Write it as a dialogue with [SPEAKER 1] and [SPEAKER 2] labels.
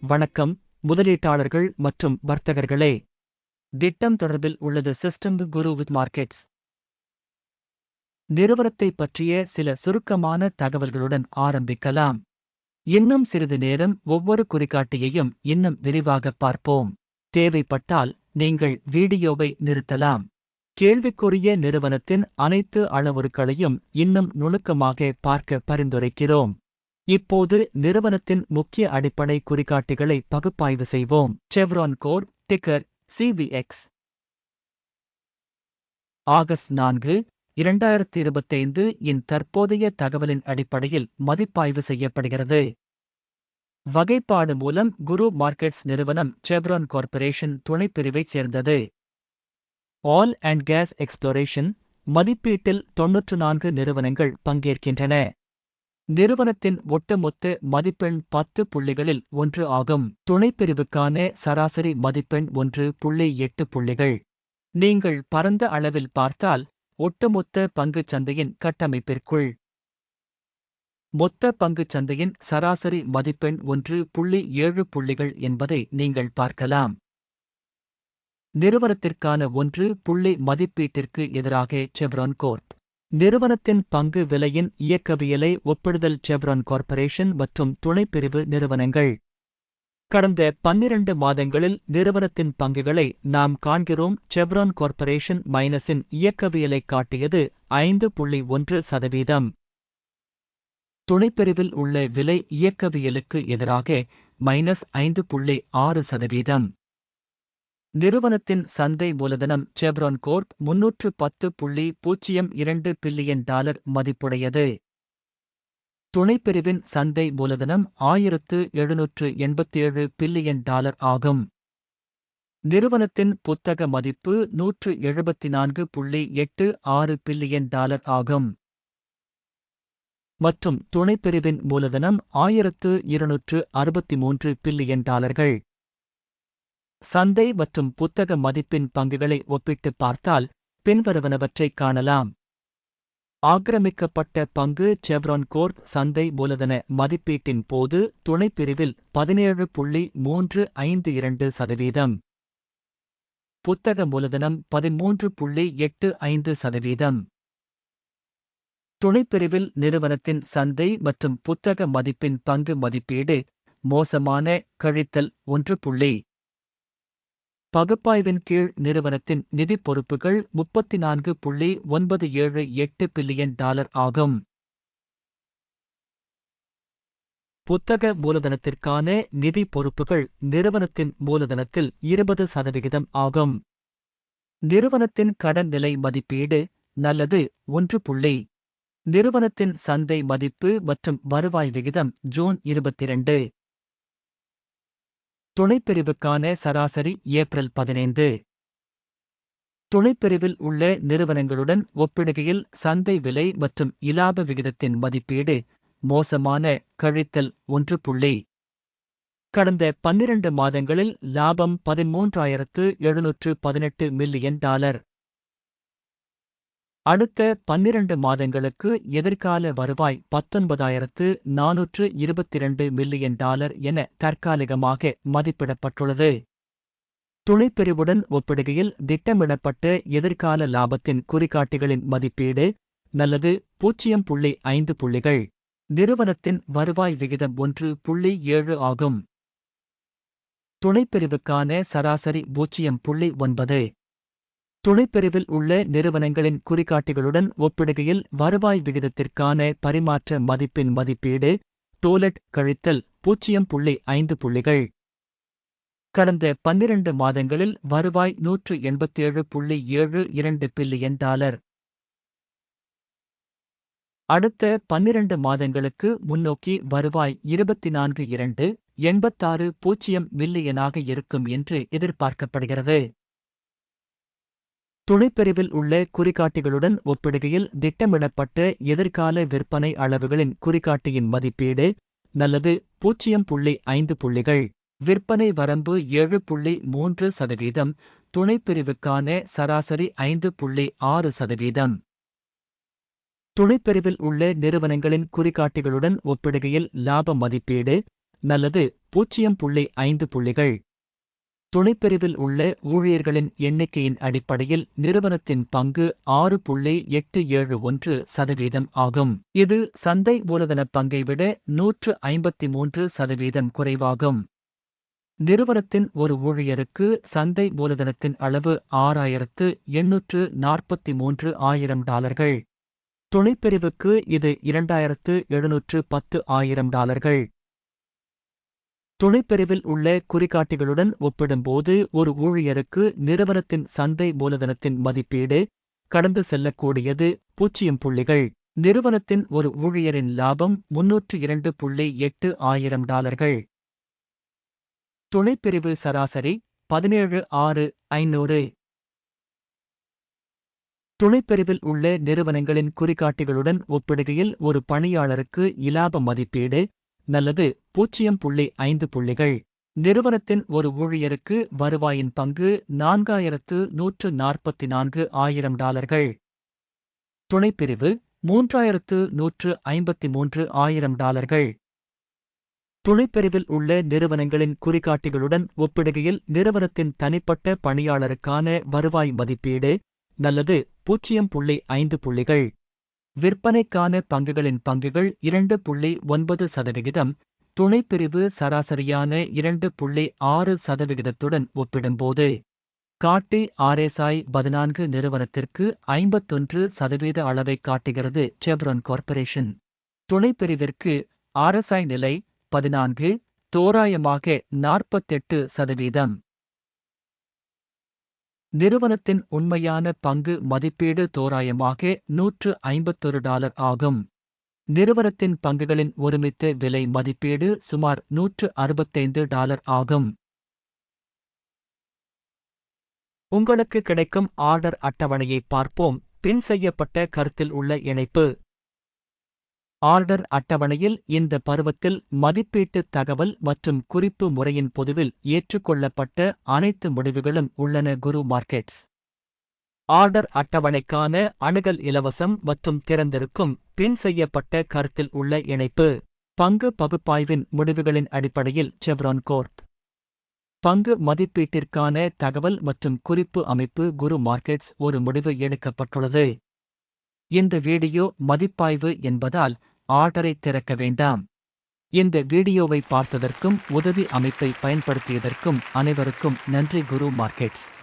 [SPEAKER 1] வணக்கம் முதலீட்டாளர்கள் மற்றும் வர்த்தகர்களே. திட்டம் தொடர்பில் உள்ளது சிஸ்டம் குரு வித் மார்க்கெட்ஸ். நிறுவனத்தை பற்றிய சில சுருக்கமான தகவல்களுடன் ஆரம்பிக்கலாம். இன்னும் சிறிது நேரம் ஒவ்வொரு குறிகாட்டியையும் இன்னும் விரிவாக பார்ப்போம். தேவைப்பட்டால் நீங்கள் வீடியோவை நிறுத்தலாம். கேள்விக்குரிய நிறுவனத்தின் அனைத்து அளவுருக்களையும் இன்னும் நுணுக்கமாக பார்க்க பரிந்துரைக்கிறோம். இப்போது நிறுவனத்தின் முக்கிய அடிப்படை குறிகாட்டிகளை பகுப்பாய்வு செய்வோம். Chevron core, ticker CVX. August 4, 2025 இன் தற்போதைய தகவலின் அடிப்படையில் மதிப்பாய்வு செய்யப்படுகிறது. வகைப்பாடு மூலம் குரு மார்க்கெட்ஸ் நிறுவனம் செவ்ரான் கார்ப்பரேஷன் துணைப்பிரிவைச் சேர்ந்தது. ஆயில் அண்ட் கேஸ் எக்ஸ்ப்ளோரேஷன் மதிப்பீட்டில் 94 நிறுவனங்கள் பங்கேற்கின்றன. நிறுவனத்தின் ஒட்டுமொத்த மதிப்பெண் 10 புள்ளிகளில் 1 ஆகும். துணைப்பிரிவுக்கான சராசரி மதிப்பெண் 1.8 புள்ளிகள். நீங்கள் பரந்த அளவில் பார்த்தால் ஒட்டுமொத்த பங்குச் சந்தையின் கட்டமைப்பிற்குள் மொத்த பங்குச் சந்தையின் சராசரி மதிப்பெண் 1.7 புள்ளிகள் என்பதை நீங்கள் பார்க்கலாம். நிறுவனத்திற்கான 1 புள்ளி மதிப்பீட்டிற்கு எதிராக செவ்ரான் கோர்ப் நிறுவனத்தின் பங்கு விலையின் இயக்கவியலை ஒப்பிடுதல். செவ்ரான் கார்ப்பரேஷன் மற்றும் துணைப்பிரிவு நிறுவனங்கள். கடந்த 12 மாதங்களில் நிறுவனத்தின் பங்குகளை நாம் காண்கிறோம். செவ்ரான் கார்ப்பரேஷன் மைனஸின் இயக்கவியலை காட்டியது 5.1%. துணைப்பிரிவில் உள்ள விலை இயக்கவியலுக்கு எதிராக -5.6%. நிறுவனத்தின் சந்தை மூலதனம் செவ்ரான் கோர்ப் $310.02 பில்லியன் மதிப்புடையது. துணைப்பிரிவின் சந்தை மூலதனம் $1787 பில்லியன் ஆகும். நிறுவனத்தின் புத்தக மதிப்பு $174.86 பில்லியன் ஆகும். மற்றும் துணைப்பிரிவின் மூலதனம் $1263 பில்லியன். சந்தை மற்றும் புத்தக மதிப்பின் பங்குகளை ஒப்பிட்டுப் பார்த்தால் பின்வருவனவற்றைக் காணலாம். ஆக்கிரமிக்கப்பட்ட பங்கு செவ்ரான் கோர்ப் சந்தை மூலதன மதிப்பீட்டின் போது துணைப்பிரிவில் 17.352%. புத்தக மூலதனம் 13.85%. துணைப்பிரிவில் நிறுவனத்தின் சந்தை மற்றும் புத்தக மதிப்பின் பங்கு மதிப்பீடு மோசமான கழித்தல் 1. பகுப்பாய்வின் கீழ் நிறுவனத்தின் நிதி பொறுப்புகள் $34.978 பில்லியன் ஆகும். புத்தக மூலதனத்திற்கான நிதி பொறுப்புகள் நிறுவனத்தின் மூலதனத்தில் 20% ஆகும். நிறுவனத்தின் கடன் நிலை மதிப்பீடு நல்லது 1. நிறுவனத்தின் சந்தை மதிப்பு மற்றும் வருவாய் விகிதம் ஜூன் 22. துணைப்பிரிவுக்கான சராசரி ஏப்ரல் 15. துணைப்பிரிவில் உள்ள நிறுவனங்களுடன் ஒப்பிடுகையில் சந்தை விலை மற்றும் இலாப விகிதத்தின் மதிப்பீடு மோசமான கழித்தல் 1. கடந்த 12 மாதங்களில் லாபம் $13,718 மில்லியன். அடுத்த 12 மாதங்களுக்கு எதிர்கால வருவாய் $19,422 மில்லியன் என தற்காலிகமாக மதிப்பிடப்பட்டுள்ளது. துணைப்பிரிவுடன் ஒப்பிடுகையில் திட்டமிடப்பட்ட எதிர்கால லாபத்தின் குறிகாட்டிகளின் மதிப்பீடு நல்லது 0.5 புள்ளிகள். நிறுவனத்தின் வருவாய் விகிதம் 1.7 ஆகும். துணைப்பிரிவுக்கான சராசரி 0.9. துணைப்பிரிவில் உள்ள நிறுவனங்களின் குறிகாட்டிகளுடன் ஒப்பிடுகையில் வருவாய் விகிதத்திற்கான பரிமாற்ற மதிப்பின் மதிப்பீடு டோலட் கழித்தல் 0.5 புள்ளிகள். கடந்த 12 மாதங்களில் வருவாய் $187.72 பில்லியன். அடுத்த 12 மாதங்களுக்கு முன்னோக்கி வருவாய் 24,286 மில்லியனாக இருக்கும் என்று எதிர்பார்க்கப்படுகிறது. துணைப்பிரிவில் உள்ள குறிகாட்டிகளுடன் ஒப்பிடுகையில் திட்டமிடப்பட்ட எதிர்கால விற்பனை அளவுகளின் குறிகாட்டியின் மதிப்பீடு நல்லது 0.5 புள்ளிகள். விற்பனை வரம்பு 7.3%. துணைப்பிரிவுக்கான சராசரி 5.6%. துணைப்பிரிவில் உள்ள நிறுவனங்களின் குறிகாட்டிகளுடன் ஒப்பிடுகையில் லாப மதிப்பீடு நல்லது 0.5 புள்ளிகள். துணைப்பிரிவில் உள்ள ஊழியர்களின் எண்ணிக்கையின் அடிப்படையில் நிறுவனத்தின் பங்கு 6.871% ஆகும். இது சந்தை மூலதன பங்கை விட 153% குறைவாகும். நிறுவனத்தின் ஒரு ஊழியருக்கு சந்தை மூலதனத்தின் அளவு $6,843,000. துணைப்பிரிவுக்கு இது $2,710,000. துணைப்பிரிவில் உள்ள குறிகாட்டிகளுடன் ஒப்பிடும்போது ஒரு ஊழியருக்கு நிறுவனத்தின் சந்தை மூலதனத்தின் மதிப்பீடு கடந்து செல்லக்கூடியது 0 புள்ளிகள். நிறுவனத்தின் ஒரு ஊழியரின் லாபம் $302,800. துணைப்பிரிவு சராசரி 17,650. துணைப்பிரிவில் உள்ள நிறுவனங்களின் குறிகாட்டிகளுடன் ஒப்பிடுகையில் ஒரு பணியாளருக்கு இலாப மதிப்பீடு நல்லது 0.5 புள்ளிகள். நிறுவனத்தின் ஒரு ஊழியருக்கு வருவாயின் பங்கு $4,144,000. துணைப்பிரிவு $3,153,000. துணைப்பிரிவில் உள்ள நிறுவனங்களின் குறிகாட்டிகளுடன் ஒப்பிடுகையில் நிறுவனத்தின் தனிப்பட்ட பணியாளருக்கான வருவாய் மதிப்பீடு நல்லது 0.5 புள்ளிகள். விற்பனைக்கான பங்குகளின் பங்குகள் 2.9%, துணைப்பிரிவு சராசரியான 2.6%துடன் ஒப்பிடும்போது காட்டி RSI 14 நிறுவனத்திற்கு 51% அளவைக் காட்டுகிறது. செவ்ரான் கார்ப்பரேஷன் துணைப்பிரிவிற்கு RSI நிலை 14, தோராயமாக 48%. நிறுவனத்தின் உண்மையான பங்கு மதிப்பீடு தோராயமாக $151 ஆகும். நிறுவனத்தின் பங்குகளின் ஒருமித்த விலை மதிப்பீடு சுமார் $165 ஆகும். உங்களுக்கு கிடைக்கும் ஆர்டர் அட்டவணையை பார்ப்போம். பின் செய்யப்பட்ட கருத்தில் உள்ள இணைப்பு. ஆர்டர் அட்டவணையில் இந்த பருவத்தில் மதிப்பீட்டு தகவல் மற்றும் குறிப்பு முறையின் பொதுவில் ஏற்றுக்கொள்ளப்பட்ட அனைத்து முடிவுகளும் உள்ளன. குரு மார்க்கெட்ஸ் ஆர்டர் அட்டவணைக்கான அணுகல் இலவசம் மற்றும் திறந்திருக்கும். பின் செய்யப்பட்ட கருத்தில் உள்ள இணைப்பு. பங்கு பகுப்பாய்வின் முடிவுகளின் அடிப்படையில் செவ்ரான் கோர்ப் பங்கு மதிப்பீட்டிற்கான தகவல் மற்றும் குறிப்பு அமைப்பு. குரு மார்க்கெட்ஸ் ஒரு முடிவு எடுக்கப்பட்டுள்ளது. இந்த வீடியோ மதிப்பாய்வு என்பதால் ஆர்டரை திறக்க வேண்டாம். இந்த வீடியோவை பார்த்ததற்கும் உதவி அமைப்பை பயன்படுத்தியதற்கும் அனைவருக்கும் நன்றி. குரு மார்க்கெட்ஸ்